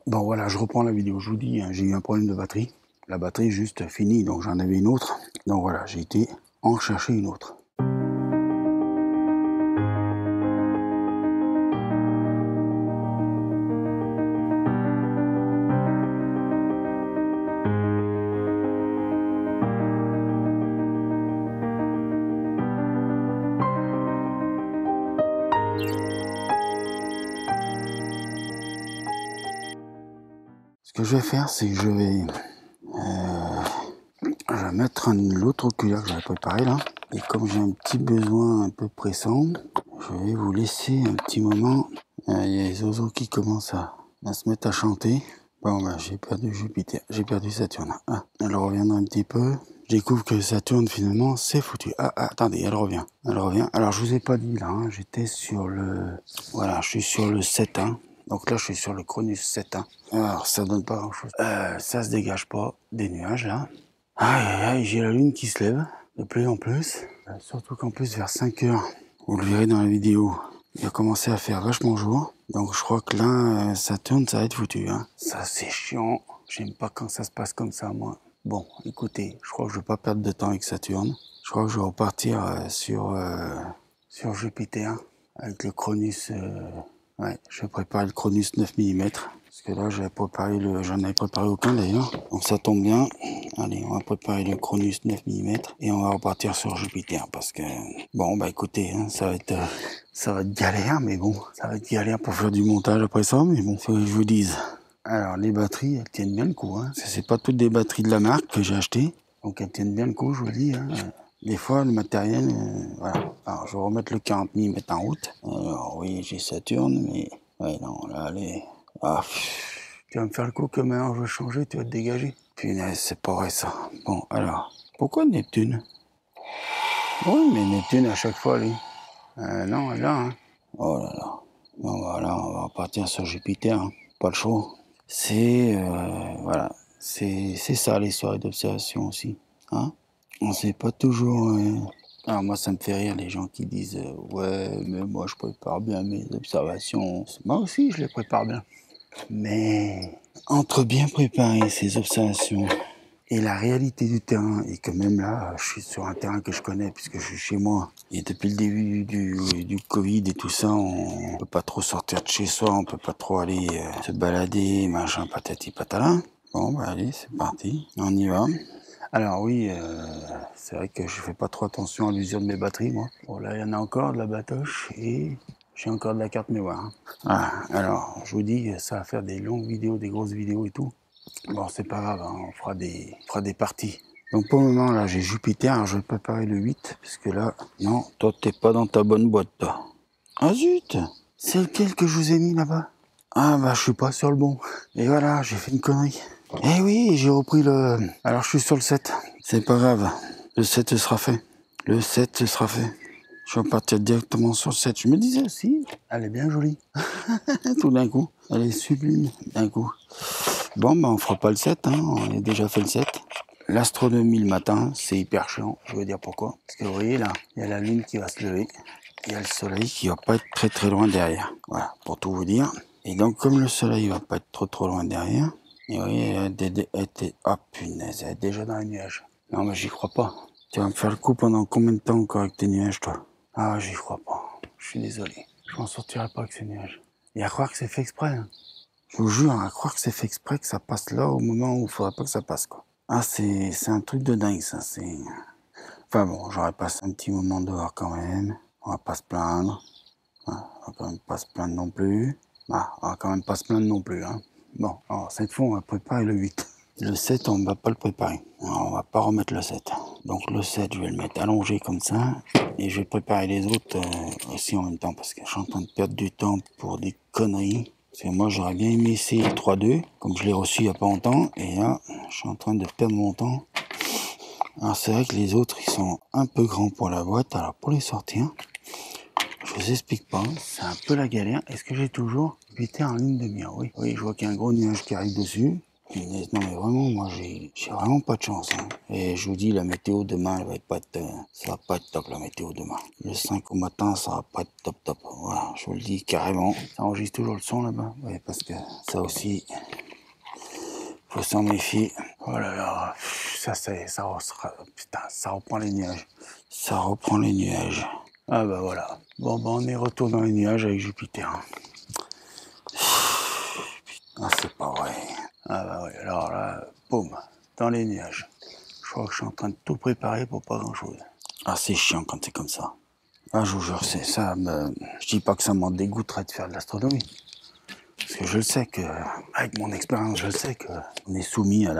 Bon voilà, je reprends la vidéo. Je vous dis, hein, j'ai eu un problème de batterie. La batterie est juste finie, donc j'en avais une autre. Donc voilà, j'ai été en chercher une autre. Ce que je vais faire, c'est que je vais mettre l'autre oculaire que j'avais préparé là. Et comme j'ai un petit besoin un peu pressant, je vais vous laisser un petit moment. Il y a les oiseaux qui commencent à se mettre à chanter. Bon bah j'ai perdu Jupiter, j'ai perdu Saturne. Ah, elle reviendra un petit peu. Je découvre que Saturne finalement c'est foutu. Ah, attendez, elle revient. Elle revient. Alors je vous ai pas dit là, hein, j'étais sur le... Voilà, je suis sur le 7-1. Donc là je suis sur le Cronus 7-1. Alors ça donne pas grand chose. Ça se dégage pas des nuages là. Aïe aïe aïe, j'ai la lune qui se lève de plus en plus. Surtout qu'en plus vers 5 heures, vous le verrez dans la vidéo, il a commencé à faire vachement jour. Donc je crois que là, Saturne, ça va être foutu. Hein. Ça c'est chiant. J'aime pas quand ça se passe comme ça, moi. Bon, écoutez, je crois que je vais pas perdre de temps avec Saturne. Je crois que je vais repartir sur Jupiter avec le Cronus. Ouais, je vais préparer le Cronus 9 mm. Parce que là, j'en avais préparé aucun d'ailleurs. Donc ça tombe bien. Allez, on va préparer le Cronus 9 mm et on va repartir sur Jupiter. Parce que, bon, bah écoutez, hein, ça va être galère, mais bon, ça va être galère pour faire du montage après ça, mais bon, faut que je vous dise. Alors, les batteries, elles tiennent bien le coup, hein. C'est pas toutes des batteries de la marque que j'ai achetées. Donc elles tiennent bien le coup, je vous le dis, hein. Des fois, le matériel, voilà. Alors, je vais remettre le 40 mm en route. Alors, oui, j'ai Saturne, mais... Ouais, non, là, allez... Ah, tu vas me faire le coup que maintenant je veux changer, tu vas te dégager. Punaise, c'est pas vrai, ça. Bon, alors, pourquoi Neptune? Oui, mais Neptune, à chaque fois, lui. Non, elle est là, hein. Oh là là. Bon, voilà, on va repartir sur Jupiter, hein. Pas le choix. C'est... voilà. C'est ça, les soirées d'observation aussi. Hein? On sait pas toujours... Alors moi ça me fait rire les gens qui disent ouais mais moi je prépare bien mes observations. Moi aussi je les prépare bien. Mais entre bien préparer ces observations et la réalité du terrain, et que même là je suis sur un terrain que je connais puisque je suis chez moi, et depuis le début du Covid et tout ça, on peut pas trop sortir de chez soi, on peut pas trop aller se balader, machin patati patala. Bon bah allez c'est parti, on y va. Alors oui, c'est vrai que je fais pas trop attention à l'usure de mes batteries, moi. Bon là, il y en a encore de la batoche et j'ai encore de la carte mémoire. Hein. Voilà, alors je vous dis, ça va faire des longues vidéos, des grosses vidéos et tout. Bon, c'est pas grave, hein, on fera des parties. Donc pour le moment, là, j'ai Jupiter, alors je vais préparer le 8, puisque là, non, toi, t'es pas dans ta bonne boîte, toi. Ah zut, c'est lequel que je vous ai mis là-bas? Ah bah, je suis pas sur le bon. Et voilà, j'ai fait une connerie. Eh oui, j'ai repris le... Alors je suis sur le 7. C'est pas grave. Le 7 sera fait. Le 7 sera fait. Je vais partir directement sur le 7. Je me disais aussi, elle est bien jolie. Tout d'un coup. Elle est sublime d'un coup. Bon, bah on fera pas le 7. Hein. On a déjà fait le 7. L'astronomie le matin, c'est hyper chiant. Je vais dire pourquoi. Parce que vous voyez là, il y a la lune qui va se lever. Il y a le soleil qui va pas être très très loin derrière. Voilà, pour tout vous dire. Et donc comme le soleil va pas être trop loin derrière, et oui, elle était... Ah punaise, elle est déjà dans les nuages. Non mais j'y crois pas. Tu vas me faire le coup pendant combien de temps encore avec tes nuages, toi? Ah, j'y crois pas. Je suis désolé. Je m'en sortirai pas avec ces nuages. Et à croire que c'est fait exprès. Hein. Je vous jure, à croire que c'est fait exprès, que ça passe là au moment où il faudrait pas que ça passe, quoi. Ah, c'est un truc de dingue, ça. C'est... Enfin bon, j'aurais passé un petit moment dehors quand même. On va pas se plaindre. On va quand même pas se plaindre non plus. Ah, on va quand même pas se plaindre non plus, hein. Bon, alors cette fois, on va préparer le 8. Le 7, on ne va pas le préparer. Alors, on va pas remettre le 7. Donc le 7, je vais le mettre allongé comme ça. Et je vais préparer les autres aussi en même temps. Parce que je suis en train de perdre du temps pour des conneries. Parce que moi, j'aurais bien aimé essayer le 3.2. Comme je l'ai reçu il n'y a pas longtemps. Et là, je suis en train de perdre mon temps. Alors c'est vrai que les autres, ils sont un peu grands pour la boîte. Alors pour les sortir... Je vous explique pas, c'est un peu la galère. Est-ce que j'ai toujours Jupiter en ligne de mire? Oui. Oui, je vois qu'il y a un gros nuage qui arrive dessus. Non mais vraiment, moi j'ai vraiment pas de chance. Hein. Et je vous dis, la météo demain, elle va pas être, ça va pas être top la météo demain. Le 5 au matin, ça va pas être top. Voilà, je vous le dis carrément. Ça enregistre toujours le son là-bas. Oui, parce que ça aussi, Faut s'en méfier. Oh là là, putain, ça reprend les nuages. Ça reprend les nuages. Ah bah voilà. Bon bah on est retour dans les nuages avec Jupiter. Ah c'est pas vrai. Ah bah oui, alors là, boum, dans les nuages. Je crois que je suis en train de tout préparer pour pas grand chose. Ah c'est chiant quand c'est comme ça. Ah je vous jure, c'est ça. Je dis pas que ça m'en dégoûterait de faire de l'astronomie. Parce que je le sais que, avec mon expérience, je le sais qu'on est soumis à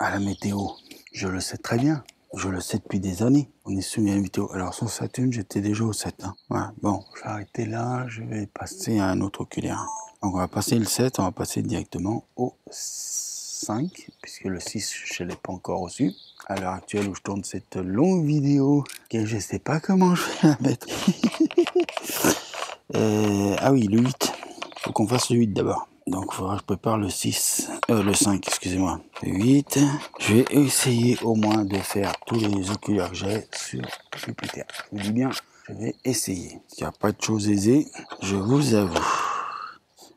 la météo. Je le sais très bien. Je le sais depuis des années. On est soumis à la météo. Alors sur Saturne, j'étais déjà au 7. Hein. Voilà. Bon, je vais arrêter là. Je vais passer à un autre oculaire. Donc on va passer le 7, on va passer directement au 5, puisque le 6, je ne l'ai pas encore reçu. À l'heure actuelle où je tourne cette longue vidéo, que je ne sais pas comment je vais la mettre. Ah oui, le 8. Faut qu'on fasse le 8 d'abord. Donc il faudra que je prépare le 6, le 5, excusez-moi. Le 8. Je vais essayer au moins de faire tous les oculaires que j'ai sur Jupiter. Je vous dis bien, je vais essayer. Il n'y a pas de chose aisée, je vous avoue.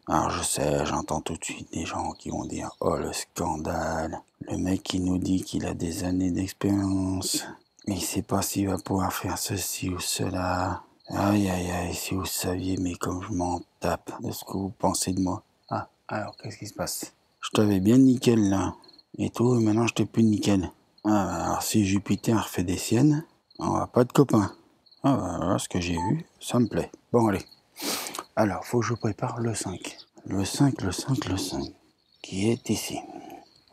Alors je sais, j'entends tout de suite des gens qui vont dire « Oh le scandale, le mec qui nous dit qu'il a des années d'expérience, mais il sait pas s'il va pouvoir faire ceci ou cela. » Aïe aïe aïe, si vous saviez, mais comme je m'en tape de ce que vous pensez de moi. Ah, alors qu'est-ce qui se passe? Je t'avais bien nickel là, et tout, et maintenant je t'ai plus nickel. Ah, alors si Jupiter fait des siennes, on va pas de copains. Ah bah voilà, ce que j'ai vu, ça me plaît. Bon allez. Alors, faut que je prépare le 5. Le 5, le 5, le 5, qui est ici.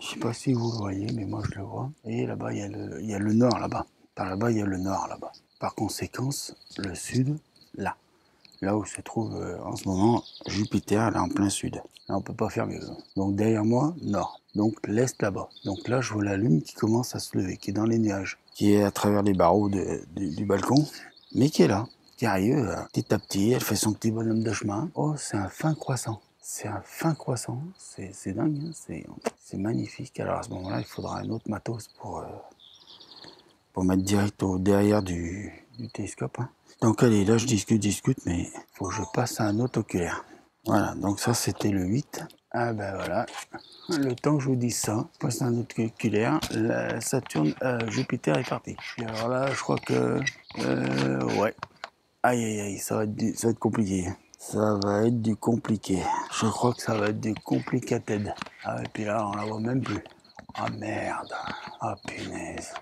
Je sais pas si vous le voyez, mais moi je le vois. Et là-bas, il y a le nord là-bas. Par là-bas, il y a le nord là-bas. Par conséquent, le sud, là. Là où se trouve en ce moment Jupiter, là en plein sud. Là, on peut pas faire mieux. Donc derrière moi, nord. Donc l'est là-bas. Donc là, je vois la lune qui commence à se lever, qui est dans les nuages, qui est à travers les barreaux du balcon, mais qui est là. Qui arrive petit à petit, elle fait son petit bonhomme de chemin. Oh, c'est un fin croissant. C'est un fin croissant. C'est dingue, hein, c'est magnifique. Alors à ce moment-là, il faudra un autre matos pour mettre direct au derrière du télescope. Hein. Donc allez, là je discute, mais il faut que je passe à un autre oculaire. Voilà, donc ça c'était le 8. Ah ben voilà, le temps que je vous dise ça, je passe à un autre oculaire, la Saturne, Jupiter est parti. Et alors là, je crois que... ouais. Aïe aïe aïe, ça va être compliqué. Ça va être du compliqué. Je crois que ça va être du complicated. Ah et puis là, on la voit même plus. Ah merde. Ah punaise.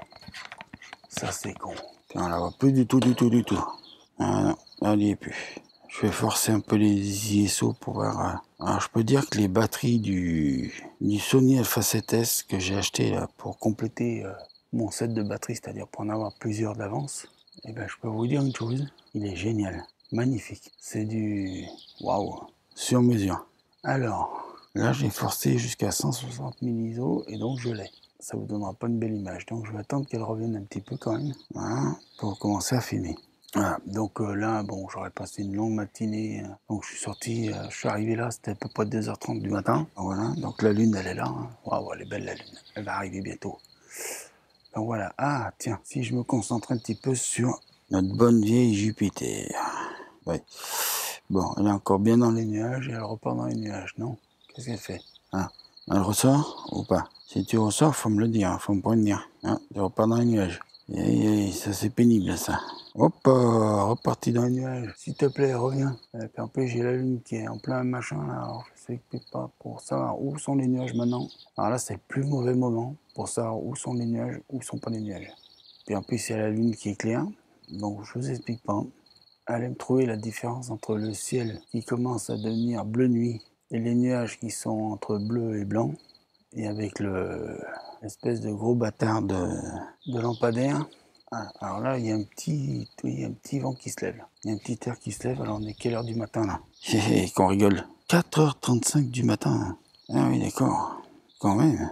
Ça c'est con. Puis on la voit plus du tout. Ah non, là elle n'y est plus. Je vais forcer un peu les ISO pour voir. Alors je peux dire que les batteries du Sony Alpha 7S que j'ai acheté là pour compléter mon set de batteries, c'est-à-dire pour en avoir plusieurs d'avance, et ben je peux vous dire une chose, il est génial, magnifique. C'est du waouh, sur mesure. Alors là j'ai forcé jusqu'à 160 000 ISO et donc je l'ai. Ça vous donnera pas une belle image, donc je vais attendre qu'elle revienne un petit peu quand même, voilà, pour commencer à filmer. Voilà, donc là, bon, j'aurais passé une longue matinée, donc je suis sorti, je suis arrivé là, c'était à peu près 2h30 du matin, voilà, donc la lune, elle est là, hein. Waouh, elle est belle la lune, elle va arriver bientôt. Donc voilà, ah tiens, si je me concentre un petit peu sur notre bonne vieille Jupiter, ouais. Bon, elle est encore bien dans les nuages et elle repart dans les nuages, non? Qu'est-ce qu'elle fait? Ah, elle ressort ou pas? Si tu ressors, faut me le dire, faut me prévenir, hein, tu repars dans les nuages. Et ça c'est pénible ça. Hop, reparti dans les nuages. S'il te plaît, reviens. Et puis en plus, j'ai la lune qui est en plein machin là. Alors je sais pas pour savoir où sont les nuages maintenant. Alors là, c'est le plus mauvais moment pour savoir où sont les nuages, où sont pas les nuages. Puis en plus, il y a la lune qui est claire. Donc je vous explique pas. Allez me trouver la différence entre le ciel qui commence à devenir bleu nuit et les nuages qui sont entre bleu et blanc. Et avec l'espèce de gros bâtard de lampadaire. Ah, alors là, il y a un petit vent qui se lève. Il y a un petit air qui se lève. Alors on est quelle heure du matin là? Qu'on rigole. 4h35 du matin. Ah oui, d'accord. Quand même.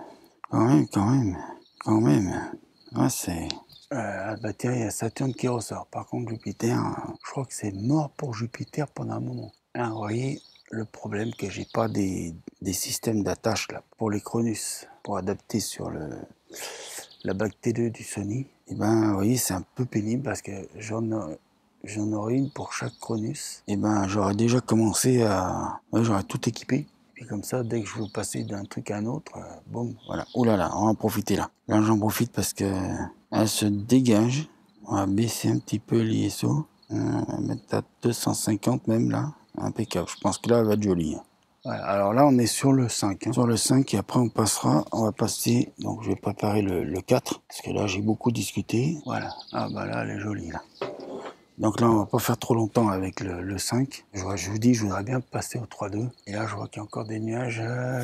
Ah, c'est... bah tiens, il y a Saturne qui ressort. Par contre, Jupiter, je crois que c'est mort pour Jupiter pendant un moment. Alors, vous voyez, le problème que j'ai pas des systèmes d'attache là pour les Cronus, pour adapter sur la bague T2 du Sony. Et ben, vous voyez, c'est un peu pénible parce que j'en aurais une pour chaque Cronus. Et ben, j'aurais déjà commencé à... Ouais, j'aurais tout équipé. Puis comme ça, dès que je veux passer d'un truc à un autre, boum, voilà. Oh là là, on va en profiter là. Là, j'en profite parce que elle se dégage. On va baisser un petit peu l'ISO. On va mettre à 250 même là. Impeccable. Je pense que là, elle va être jolie. Voilà, alors là, on est sur le 5. Sur le 5, et après, on va passer. Donc, je vais préparer le 4. Parce que là, j'ai beaucoup discuté. Voilà. Ah, bah là, elle est jolie là. Donc là, on va pas faire trop longtemps avec le 5. Je vous dis, je voudrais bien passer au 3-2. Et là, je vois qu'il y a encore des nuages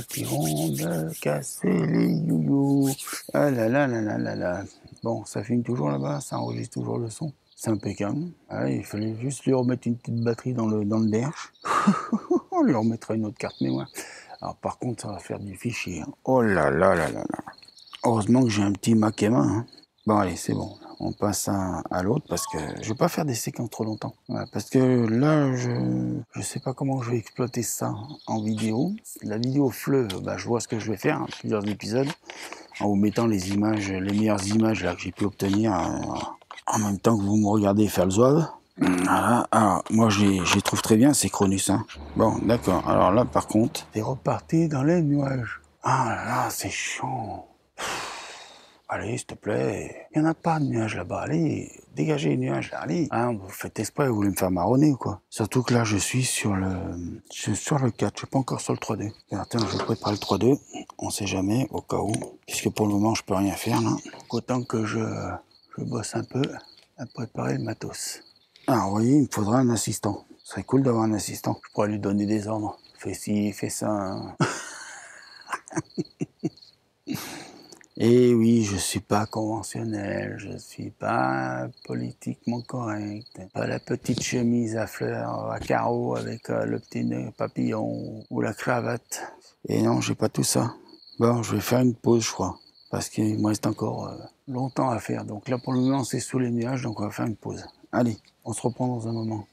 qui vont me casser les youyous. Ah là là là là là là. Bon, ça filme toujours là-bas, ça enregistre toujours le son. C'est impeccable. Ah, il fallait juste lui remettre une petite batterie dans le derche. On lui remettra une autre carte mémoire. Alors par contre, ça va faire du fichier. Oh là là là là là. Heureusement que j'ai un petit Mac M1. Hein. Bon, allez, c'est bon. On passe à l'autre parce que je vais pas faire des séquences trop longtemps. Voilà, parce que là, je sais pas comment je vais exploiter ça en vidéo. La vidéo fleuve, bah, je vois ce que je vais faire, hein, plusieurs épisodes, en vous mettant les images, les meilleures images là que j'ai pu obtenir en même temps que vous me regardez faire le zouave. Voilà, alors moi je les trouve très bien, ces Cronus. Hein. Bon, d'accord. Alors là, par contre, c'est reparti dans les nuages. Ah là là, c'est chiant. Allez, s'il te plaît, il n'y en a pas de nuages là-bas, allez, dégagez les nuages, là, allez. Hein, vous faites exprès, vous voulez me faire marronner ou quoi? Surtout que là, je suis sur le 4, je suis pas encore sur le 3-2. Attends, je vais préparer le 3-2, on sait jamais, au cas où, puisque pour le moment, je peux rien faire, là. Autant que je bosse un peu à préparer le matos. Alors, vous voyez, il me faudra un assistant. Ce serait cool d'avoir un assistant. Je pourrais lui donner des ordres. Fais ci, fais ça. Et oui, je suis pas conventionnel, je suis pas politiquement correct. Pas la petite chemise à fleurs, à carreaux avec le petit nœud papillon ou la cravate. Et non, j'ai pas tout ça. Bon, je vais faire une pause, je crois. Parce qu'il me reste encore longtemps à faire. Donc là, pour le moment, c'est sous les nuages, donc on va faire une pause. Allez, on se reprend dans un moment.